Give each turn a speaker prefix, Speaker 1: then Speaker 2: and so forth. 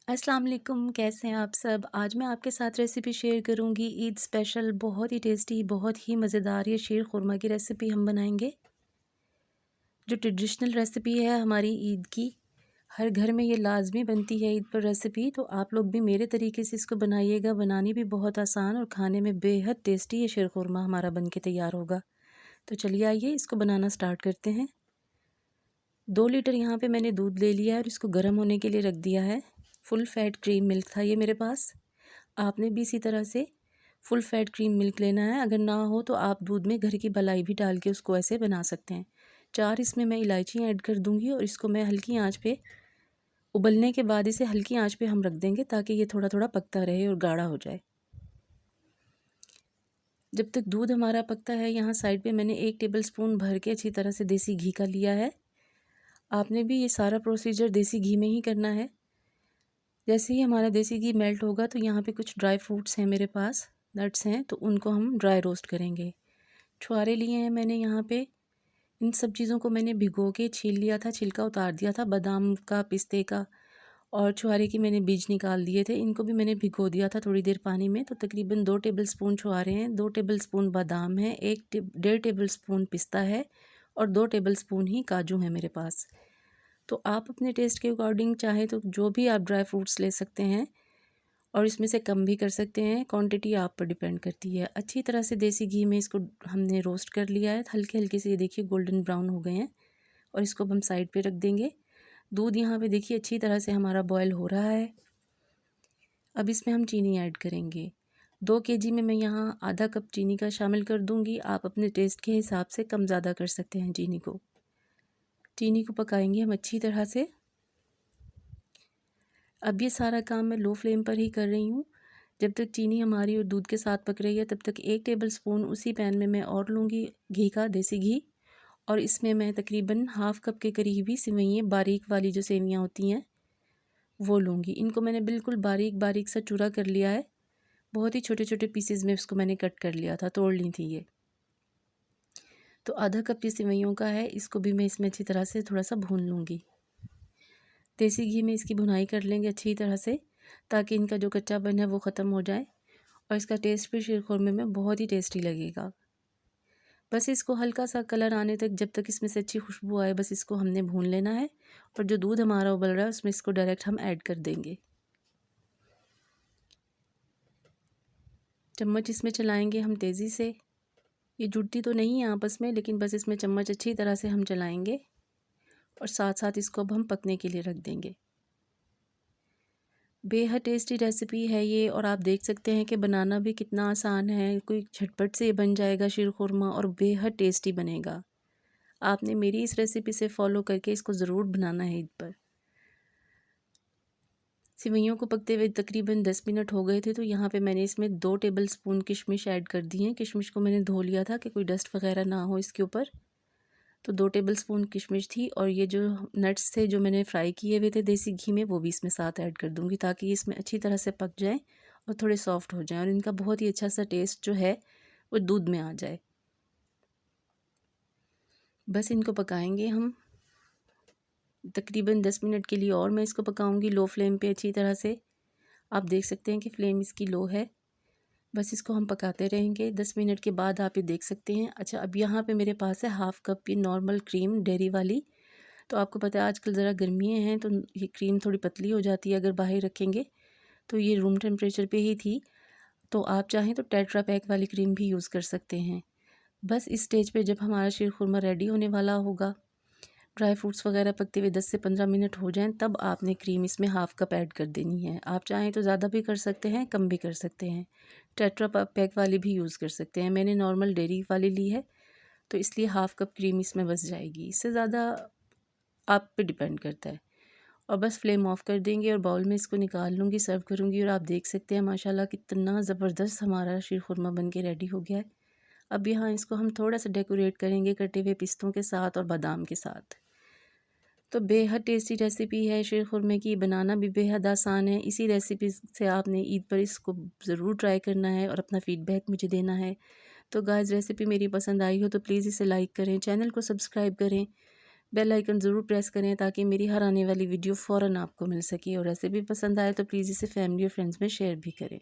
Speaker 1: अस्सलाम वालेकुम, कैसे हैं आप सब? आज मैं आपके साथ रेसिपी शेयर करूंगी ईद स्पेशल बहुत ही टेस्टी, बहुत ही मज़ेदार ये शीर खुरमा की रेसिपी हम बनाएंगे। जो ट्रेडिशनल रेसिपी है हमारी ईद की, हर घर में ये लाजमी बनती है ईद पर रेसिपी। तो आप लोग भी मेरे तरीके से इसको बनाइएगा। बनानी भी बहुत आसान और खाने में बेहद टेस्टी ये शीर खुरमा हमारा बन के तैयार होगा। तो चलिए आइए इसको बनाना स्टार्ट करते हैं। 2 लीटर यहाँ पे मैंने दूध ले लिया है और इसको गर्म होने के लिए रख दिया है। फुल फैट क्रीम मिल्क था ये मेरे पास। आपने भी इसी तरह से फुल फैट क्रीम मिल्क लेना है। अगर ना हो तो आप दूध में घर की मलाई भी डाल के उसको ऐसे बना सकते हैं। 4 इसमें मैं इलायची ऐड कर दूंगी और इसको मैं हल्की आंच पे, उबलने के बाद इसे हल्की आंच पे हम रख देंगे ताकि ये थोड़ा थोड़ा पकता रहे और गाढ़ा हो जाए। जब तक दूध हमारा पकता है, यहाँ साइड पे मैंने 1 टेबल स्पून भर के अच्छी तरह से देसी घी का लिया है। आपने भी ये सारा प्रोसीजर देसी घी में ही करना है। जैसे ही हमारा देसी घी मेल्ट होगा तो यहाँ पे कुछ ड्राई फ्रूट्स हैं मेरे पास, नट्स हैं, तो उनको हम ड्राई रोस्ट करेंगे। छुहारे लिए हैं मैंने यहाँ पे। इन सब चीज़ों को मैंने भिगो के छील लिया था, छिलका उतार दिया था बादाम का, पिस्ते का, और छुहारे की मैंने बीज निकाल दिए थे। इनको भी मैंने भिगो दिया था थोड़ी देर पानी में। तो तकरीबन 2 टेबल स्पून छुहारे हैं, 2 टेबल स्पून बादाम है, 1 डेढ़ टेबल स्पून पिस्ता है और 2 टेबल स्पून ही काजू है मेरे पास। तो आप अपने टेस्ट के अकॉर्डिंग चाहें तो जो भी आप ड्राई फ्रूट्स ले सकते हैं और इसमें से कम भी कर सकते हैं। क्वांटिटी आप पर डिपेंड करती है। अच्छी तरह से देसी घी में इसको हमने रोस्ट कर लिया है। हल्के हल्के से ये देखिए गोल्डन ब्राउन हो गए हैं और इसको अब हम साइड पे रख देंगे। दूध यहाँ पे देखिए अच्छी तरह से हमारा बॉयल हो रहा है। अब इसमें हम चीनी ऐड करेंगे। 2 kg में मैं यहाँ आधा कप चीनी का शामिल कर दूँगी। आप अपने टेस्ट के हिसाब से कम ज़्यादा कर सकते हैं चीनी को। चीनी को पकाएंगे हम अच्छी तरह से। अब ये सारा काम मैं लो फ्लेम पर ही कर रही हूँ। जब तक चीनी हमारी और दूध के साथ पक रही है तब तक 1 टेबल स्पून उसी पैन में मैं और लूँगी घी का, देसी घी। और इसमें मैं तकरीबन हाफ़ कप के करीब ही सेवइयाँ, बारीक वाली जो सेवइयाँ होती हैं वो लूँगी। इनको मैंने बिल्कुल बारीक बारीक सा चूरा कर लिया है। बहुत ही छोटे छोटे पीसेज में इसको मैंने कट कर लिया था, तोड़ ली थी ये। तो आधा कप ये सेवइयों का है, इसको भी मैं इसमें अच्छी तरह से थोड़ा सा भून लूँगी। देसी घी में इसकी भुनाई कर लेंगे अच्छी तरह से ताकि इनका जो कच्चापन है वो ख़त्म हो जाए और इसका टेस्ट भी शीर खुरमे में बहुत ही टेस्टी लगेगा। बस इसको हल्का सा कलर आने तक, जब तक इसमें से अच्छी खुशबू आए, बस इसको हमने भून लेना है। और जो दूध हमारा उबल रहा है उसमें इसको डायरेक्ट हम ऐड कर देंगे। चम्मच इसमें चलाएंगे हम तेज़ी से। ये जुड़ती तो नहीं है आपस में, लेकिन बस इसमें चम्मच अच्छी तरह से हम चलाएंगे और साथ साथ इसको अब हम पकने के लिए रख देंगे। बेहद टेस्टी रेसिपी है ये और आप देख सकते हैं कि बनाना भी कितना आसान है। कोई झटपट से बन जाएगा शीर खुरमा और बेहद टेस्टी बनेगा। आपने मेरी इस रेसिपी से फॉलो करके इसको ज़रूर बनाना है ईद पर। सेवइयों को पकते हुए तकरीबन 10 मिनट हो गए थे तो यहाँ पे मैंने इसमें 2 टेबल स्पून किशमिश ऐड कर दी हैं। किशमिश को मैंने धो लिया था कि कोई डस्ट वगैरह ना हो इसके ऊपर। तो 2 टेबल स्पून किशमिश थी और ये जो नट्स थे जो मैंने फ्राई किए हुए थे देसी घी में, वो भी इसमें साथ ऐड कर दूँगी ताकि इसमें अच्छी तरह से पक जाएँ और थोड़े सॉफ्ट हो जाएँ और इनका बहुत ही अच्छा सा टेस्ट जो है वो दूध में आ जाए। बस इनको पकाएंगे हम तकरीबन 10 मिनट के लिए और मैं इसको पकाऊंगी लो फ्लेम पे अच्छी तरह से। आप देख सकते हैं कि फ्लेम इसकी लो है। बस इसको हम पकाते रहेंगे। 10 मिनट के बाद आप ये देख सकते हैं। अच्छा, अब यहाँ पे मेरे पास है हाफ़ कप ये नॉर्मल क्रीम, डेयरी वाली। तो आपको पता है आजकल ज़रा गर्मियाँ हैं तो ये क्रीम थोड़ी पतली हो जाती है अगर बाहर रखेंगे। तो ये रूम टेम्परेचर पे ही थी। तो आप चाहें तो टेट्रा पैक वाली क्रीम भी यूज़ कर सकते हैं। बस इस स्टेज पे जब हमारा शीर खुरमा रेडी होने वाला होगा, ड्राई फ्रूट्स वगैरह पकते हुए 10 से 15 मिनट हो जाएं, तब आपने क्रीम इसमें हाफ़ कप ऐड कर देनी है। आप चाहें तो ज़्यादा भी कर सकते हैं, कम भी कर सकते हैं। टेट्रा पैक वाली भी यूज़ कर सकते हैं। मैंने नॉर्मल डेयरी वाली ली है तो इसलिए हाफ़ कप क्रीम इसमें बस जाएगी। इससे ज़्यादा आप पे डिपेंड करता है। और बस फ्लेम ऑफ कर देंगे और बाउल में इसको निकाल लूँगी, सर्व करूँगी। और आप देख सकते हैं माशाल्लाह कितना ज़बरदस्त हमारा शीर खुरमा बन के रेडी हो गया है। अब यहाँ इसको हम थोड़ा सा डेकोरेट करेंगे कटे हुए पिस्तों के साथ और बादाम के साथ। तो बेहद टेस्टी रेसिपी है शीर खुरमे की, बनाना भी बेहद आसान है। इसी रेसिपी से आपने ईद पर इसको ज़रूर ट्राई करना है और अपना फ़ीडबैक मुझे देना है। तो गाइस, रेसिपी मेरी पसंद आई हो तो प्लीज़ इसे लाइक करें, चैनल को सब्सक्राइब करें, बेल आइकन ज़रूर प्रेस करें ताकि मेरी हर आने वाली वीडियो फ़ौरन आपको मिल सके। और रेसिपी पसंद आए तो प्लीज़ इसे फैमिली और फ्रेंड्स में शेयर भी करें।